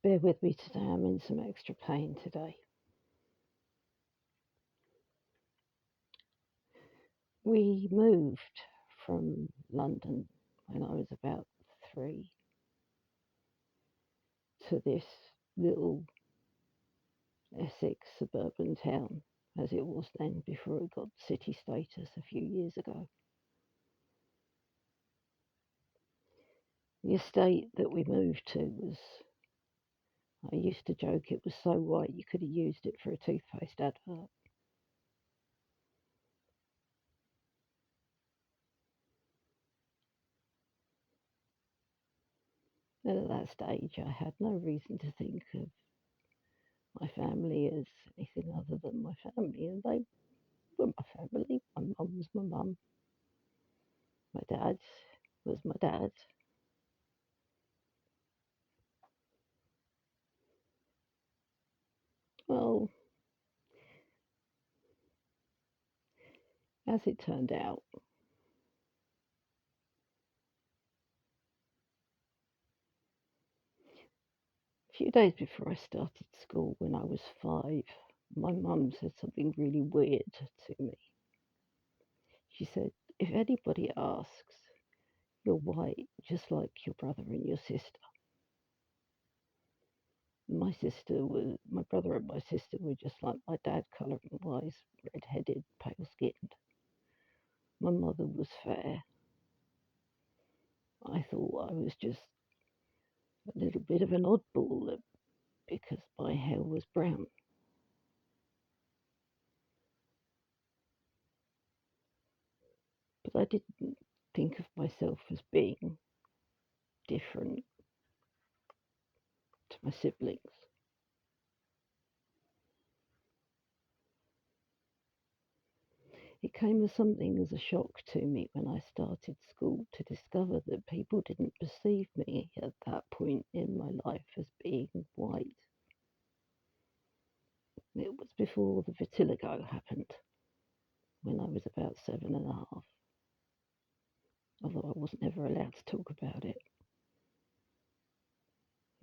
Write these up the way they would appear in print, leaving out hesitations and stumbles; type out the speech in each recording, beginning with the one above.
Bear with me today, I'm in some extra pain today. We moved from London when I was about 3 to this little Essex suburban town, as it was then before it got city status a few years ago. The estate that we moved to was, I used to joke, it was so white you could have used it for a toothpaste advert. And at that stage, I had no reason to think of my family as anything other than my family, and they were my family. My mum was my mum. My dad was my dad. Well, as it turned out, a few days before I started school when I was 5, my mum said something really weird to me. She said, "If anybody asks, you're white, just like your brother and your sister." My brother and my sister were just like my dad, colouring wise, red-headed, pale-skinned. My mother was fair. I thought I was just a little bit of an oddball because my hair was brown. But I didn't think of myself as being different to my siblings. It came as something as a shock to me when I started school to discover that people didn't perceive me at that point in my life as being white. It was before the vitiligo happened, when I was about 7.5, although I wasn't ever allowed to talk about it.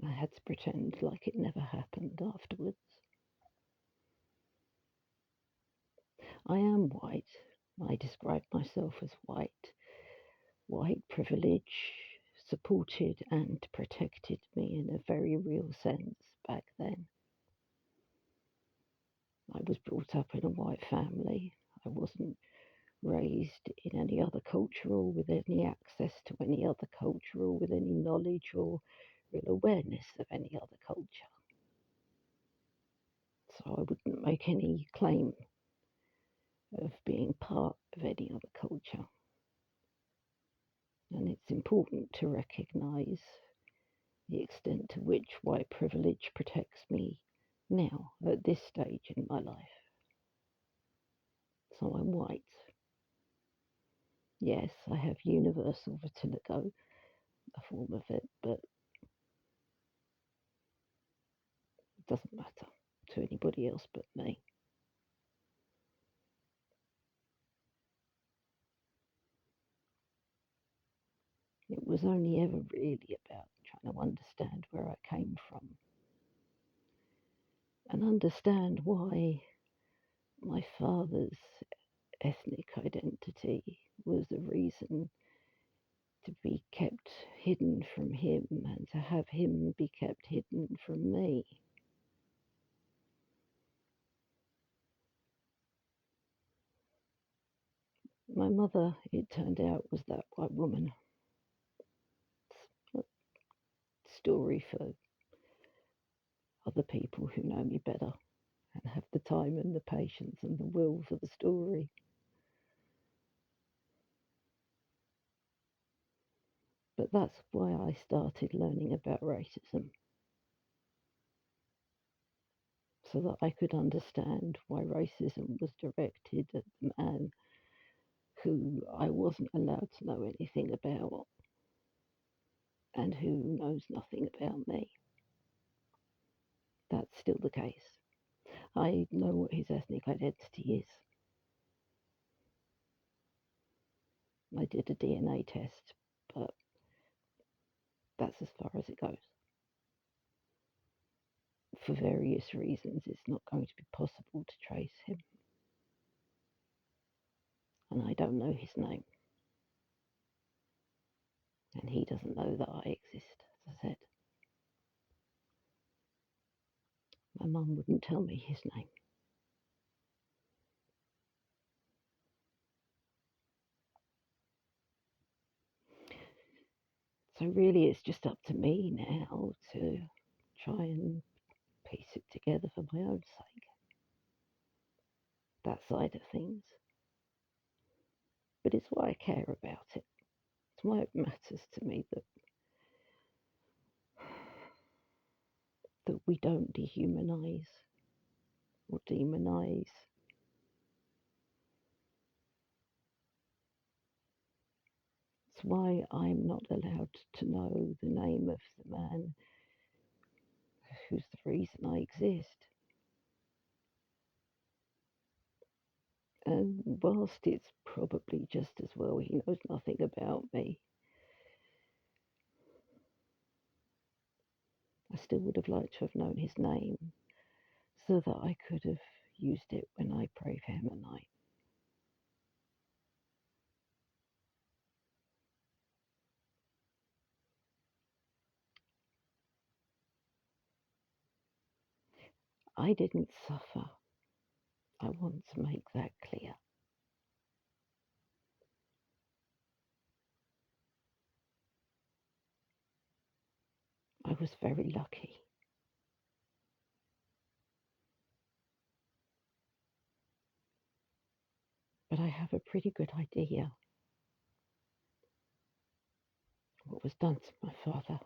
I had to pretend like it never happened afterwards. I am white. I describe myself as white. White privilege supported and protected me in a very real sense back then. I was brought up in a white family. I wasn't raised in any other culture or with any access to any other culture or with any knowledge or real awareness of any other culture. So I wouldn't make any claim of being part of any other culture. And it's important to recognise the extent to which white privilege protects me now at this stage in my life. So I'm white. Yes, I have universal vitiligo, a form of it, but it doesn't matter to anybody else but me. It was only ever really about trying to understand where I came from and understand why my father's ethnic identity was a reason to be kept hidden from him and to have him be kept hidden from me. My mother, it turned out, was that white woman. It's a story for other people who know me better and have the time and the patience and the will for the story. But that's why I started learning about racism, so that I could understand why racism was directed at the man who I wasn't allowed to know anything about and who knows nothing about me. That's still the case. I know what his ethnic identity is. I did a DNA test, but that's as far as it goes. for various reasons, it's not going to be possible to trace him. And I don't know his name. And he doesn't know that I exist, as I said. My mum wouldn't tell me his name. So really it's just up to me now to try and piece it together for my own sake. That side of things. But it's why I care about it. It's why it matters to me that we don't dehumanize or demonize. It's why I'm not allowed to know the name of the man who's the reason I exist. And whilst it's probably just as well he knows nothing about me, I still would have liked to have known his name so that I could have used it when I pray for him at night. I didn't suffer. I want to make that clear. I was very lucky. But I have a pretty good idea what was done to my father.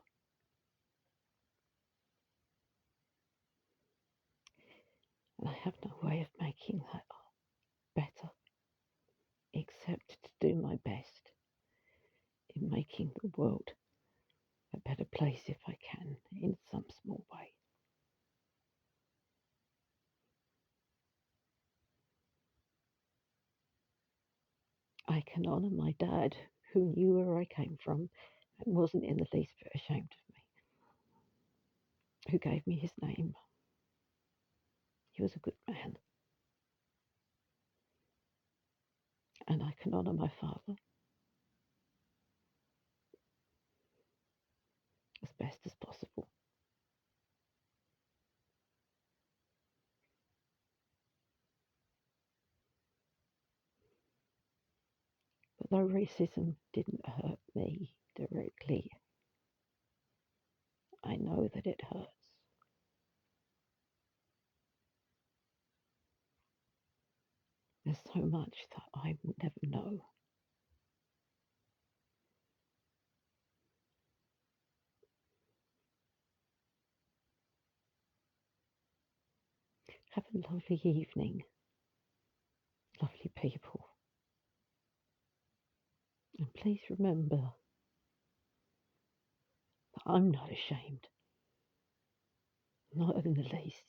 And I have no way of making that better, except to do my best in making the world a better place if I can, in some small way. I can honour my dad, who knew where I came from and wasn't in the least bit ashamed of me, who gave me his name. He was a good man. And I can honour my father as best as possible. But though racism didn't hurt me directly, I know that it hurts. There's so much that I will never know. Have a lovely evening, lovely people. And please remember that I'm not ashamed, not in the least.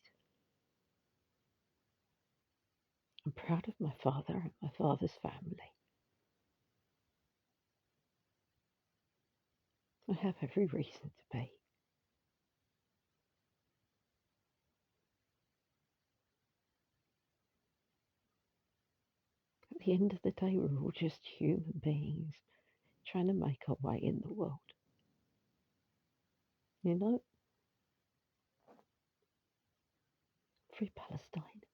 I'm proud of my father and my father's family. I have every reason to be. At the end of the day, we're all just human beings trying to make our way in the world. You know? Free Palestine.